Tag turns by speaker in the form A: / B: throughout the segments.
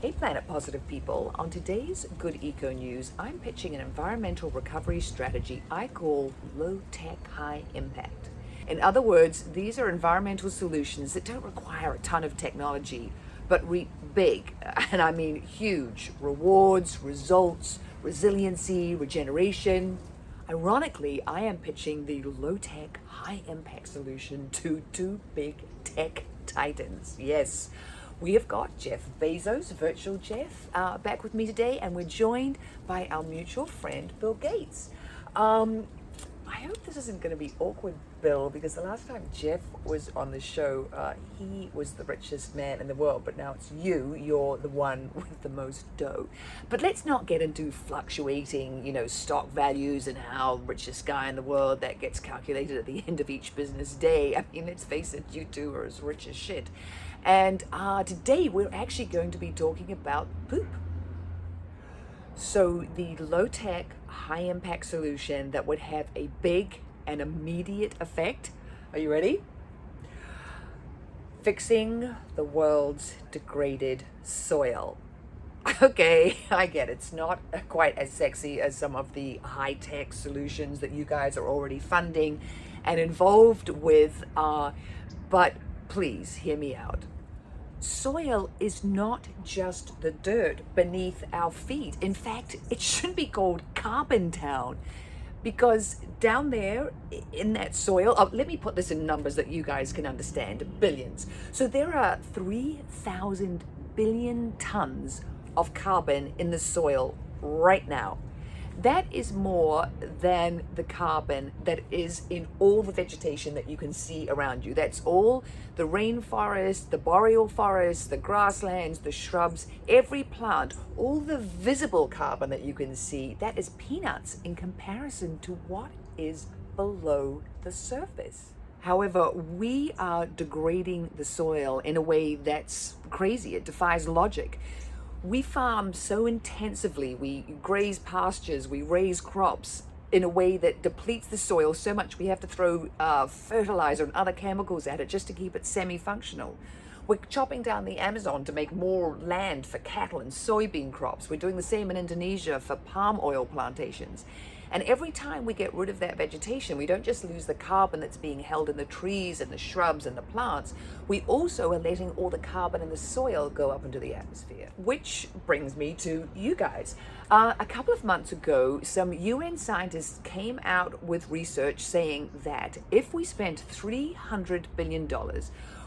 A: Hey Planet Positive people, on today's Good Eco News, I'm pitching an environmental recovery strategy I call low-tech, high-impact. In other words, these are environmental solutions that don't require a ton of technology, but reap big, and I mean huge, rewards, results, resiliency, regeneration. Ironically, I am pitching the low-tech, high-impact solution to two big tech titans. Yes. We have got Jeff Bezos, Virtual Jeff, back with me today, and we're joined by our mutual friend, Bill Gates. I hope this isn't going to be awkward, Bill, because the last time Jeff was on the show, he was the richest man in the world, but now it's you. You're the one with the most dough. But let's not get into fluctuating, stock values and how richest guy in the world that gets calculated at the end of each business day. I mean, let's face it, you two are as rich as shit. And today we're actually going to be talking about poop. So the low-tech, high-impact solution that would have a big and immediate effect. Are you ready? Fixing the world's degraded soil. Okay, I get it. It's not quite as sexy as some of the high-tech solutions that you guys are already funding and involved with, but please hear me out. Soil is not just the dirt beneath our feet. In fact, it should be called Carbon Town, because down there in that soil, let me put this in numbers that you guys can understand, billions. So there are 3,000 billion tons of carbon in the soil right now. That is more than the carbon that is in all the vegetation that you can see around you. That's all the rainforest, the boreal forest, the grasslands, the shrubs, every plant, all the visible carbon that you can see. That is peanuts in comparison to what is below the surface. However, we are degrading the soil in a way that's crazy. It defies logic. We farm so intensively, we graze pastures, we raise crops in a way that depletes the soil so much we have to throw fertilizer and other chemicals at it just to keep it semi-functional. We're chopping down the Amazon to make more land for cattle and soybean crops. We're doing the same in Indonesia for palm oil plantations. And every time we get rid of that vegetation, we don't just lose the carbon that's being held in the trees and the shrubs and the plants, we also are letting all the carbon in the soil go up into the atmosphere. Which brings me to you guys. A couple of months ago, some UN scientists came out with research saying that if we spent $300 billion,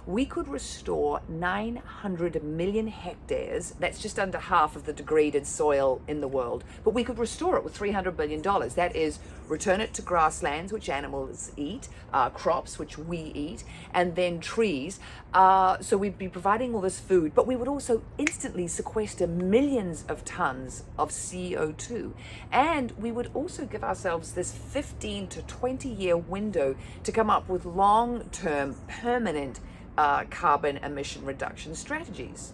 A: we could restore 900 million hectares. That's just under half of the degraded soil in the world. But we could restore it with $300 billion. That is, return it to grasslands, which animals eat, crops, which we eat, and then trees. So we'd be providing all this food, but we would also instantly sequester millions of tons of CO2. And we would also give ourselves this 15 to 20 year window to come up with long-term, permanent carbon emission reduction strategies.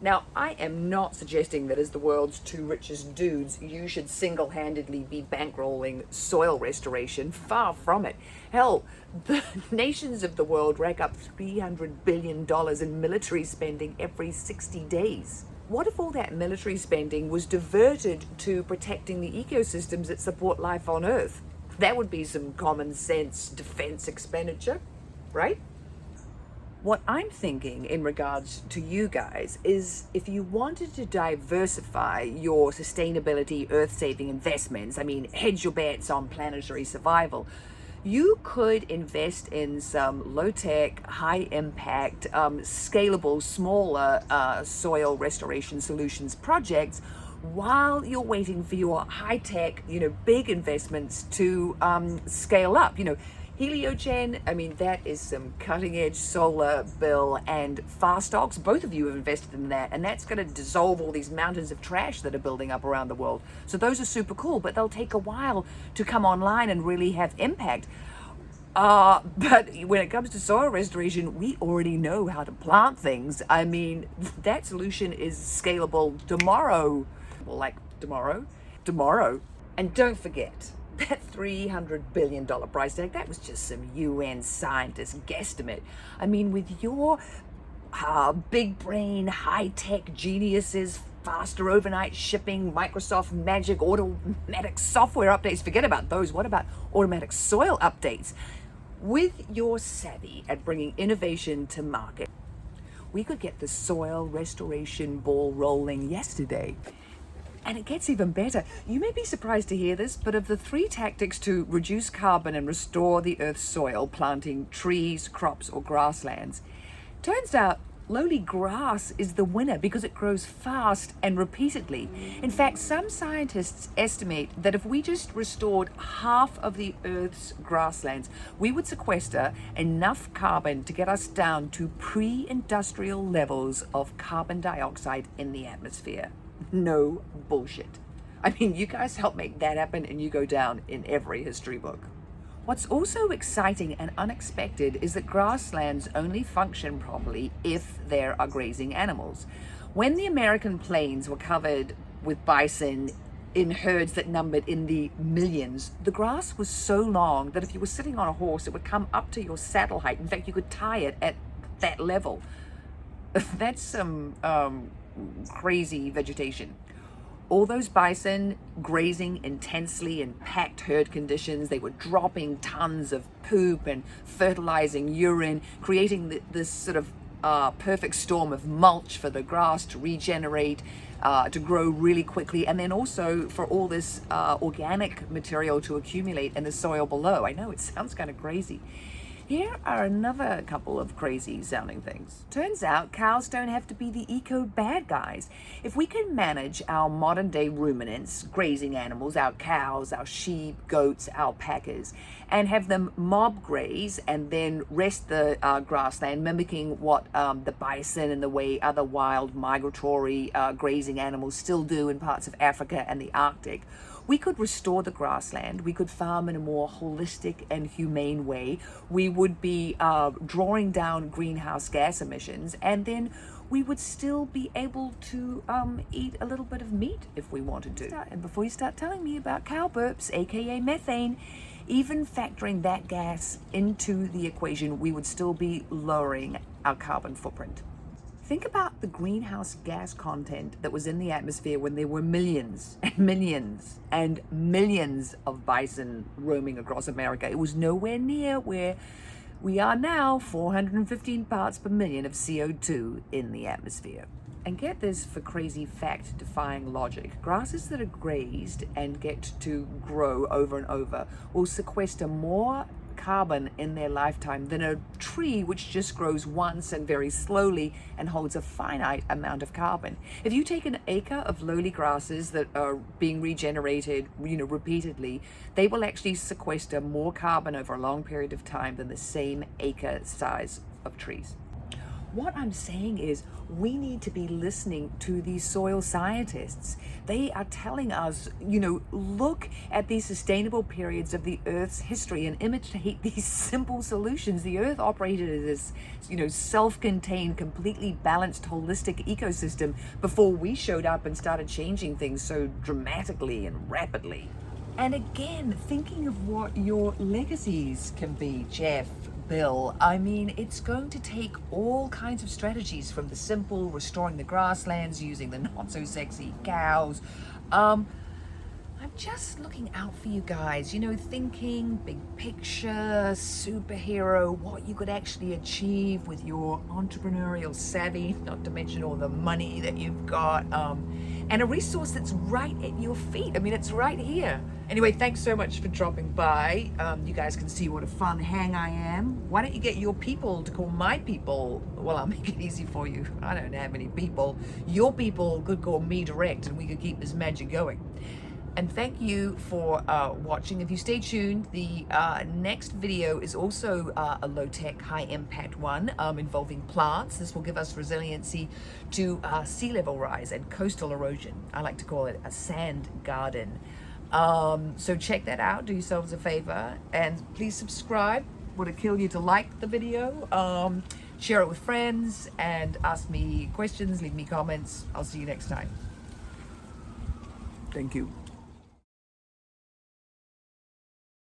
A: Now, I am not suggesting that as the world's two richest dudes, you should single-handedly be bankrolling soil restoration. Far from it. Hell, the nations of the world rack up $300 billion in military spending every 60 days. What if all that military spending was diverted to protecting the ecosystems that support life on Earth? That would be some common sense defense expenditure, right? What I'm thinking in regards to you guys is if you wanted to diversify your sustainability, earth-saving investments, hedge your bets on planetary survival, you could invest in some low-tech, high-impact, scalable, smaller soil restoration solutions projects while you're waiting for your high-tech, big investments to scale up. Heliogen, that is some cutting-edge solar, Bill, and FastOx. Both of you have invested in that, and that's going to dissolve all these mountains of trash that are building up around the world. So those are super cool, but they'll take a while to come online and really have impact. But when it comes to soil restoration, we already know how to plant things. That solution is scalable tomorrow. Well, like tomorrow. And don't forget, that $300 billion price tag, that was just some UN scientist guesstimate. With your big brain, high-tech geniuses, faster overnight shipping, Microsoft Magic, automatic software updates. Forget about those. What about automatic soil updates? With your savvy at bringing innovation to market, we could get the soil restoration ball rolling yesterday. And it gets even better. You may be surprised to hear this, but of the 3 tactics to reduce carbon and restore the Earth's soil, planting trees, crops, or grasslands, turns out lowly grass is the winner because it grows fast and repeatedly. In fact, some scientists estimate that if we just restored half of the Earth's grasslands, we would sequester enough carbon to get us down to pre-industrial levels of carbon dioxide in the atmosphere. No bullshit. I mean, you guys help make that happen and you go down in every history book. What's also exciting and unexpected is that grasslands only function properly if there are grazing animals. When the American plains were covered with bison in herds that numbered in the millions, the grass was so long that if you were sitting on a horse, it would come up to your saddle height. In fact, you could tie it at that level. That's some crazy vegetation. All those bison grazing intensely in packed herd conditions, they were dropping tons of poop and fertilizing urine, creating this sort of perfect storm of mulch for the grass to regenerate, to grow really quickly, and then also for all this organic material to accumulate in the soil below. I know it sounds kind of crazy. Here are another couple of crazy sounding things. Turns out cows don't have to be the eco bad guys. If we can manage our modern day ruminants, grazing animals, our cows, our sheep, goats, alpacas, and have them mob graze and then rest the grassland, mimicking what the bison and the way other wild migratory grazing animals still do in parts of Africa and the Arctic, we could restore the grassland. We could farm in a more holistic and humane way. We would be drawing down greenhouse gas emissions, and then we would still be able to eat a little bit of meat if we wanted to. And before you start telling me about cow burps, aka methane, even factoring that gas into the equation, we would still be lowering our carbon footprint. Think about the greenhouse gas content that was in the atmosphere when there were millions and millions and millions of bison roaming across America. It was nowhere near where we are now, 415 parts per million of CO2 in the atmosphere. And get this for crazy fact-defying logic. Grasses that are grazed and get to grow over and over will sequester more carbon in their lifetime than a tree which just grows once and very slowly and holds a finite amount of carbon. If you take an acre of lowly grasses that are being regenerated, repeatedly, they will actually sequester more carbon over a long period of time than the same acre size of trees. What I'm saying is we need to be listening to these soil scientists. They are telling us, look at these sustainable periods of the Earth's history and imitate these simple solutions. The Earth operated as this, self-contained, completely balanced, holistic ecosystem before we showed up and started changing things so dramatically and rapidly. And again, thinking of what your legacies can be, Jeff, Bill. I mean, it's going to take all kinds of strategies, from the simple restoring the grasslands using the not so sexy cows. I'm just looking out for you guys, thinking big picture, superhero, what you could actually achieve with your entrepreneurial savvy, not to mention all the money that you've got, and a resource that's right at your feet. I mean, it's right here. Anyway, thanks so much for dropping by. You guys can see what a fun hang I am. Why don't you get your people to call my people? Well, I'll make it easy for you. I don't have any people. Your people could call me direct and we could keep this magic going. And thank you for watching. If you stay tuned, the next video is also a low-tech, high-impact one involving plants. This will give us resiliency to sea level rise and coastal erosion. I like to call it a sand garden. So check that out. Do yourselves a favor. And please subscribe. Would it kill you to like the video? Share it with friends and ask me questions. Leave me comments. I'll see you next time. Thank you.